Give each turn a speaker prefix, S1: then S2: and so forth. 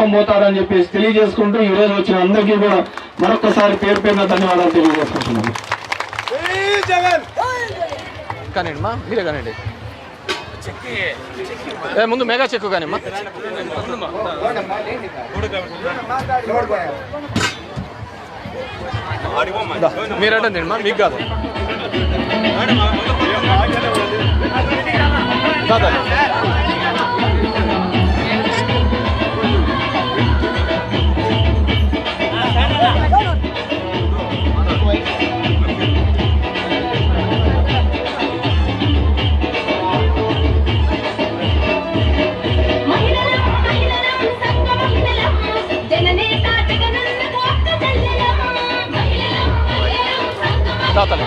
S1: తీసుకొని పోతారని చెప్పేసి తెలియజేసుకుంటూ ఈ రోజు వచ్చిన అందరికీ కూడా మరొకసారి పేరు పేరున ధన్యవాదాలు తెలియజేసుకుంటున్నాను.
S2: కానివ్వండి మా మీరే కానివ్వండి. ముందు మెగా చెక్కు కానీ మా మీరంటే మా మీకు కాదు తాతలే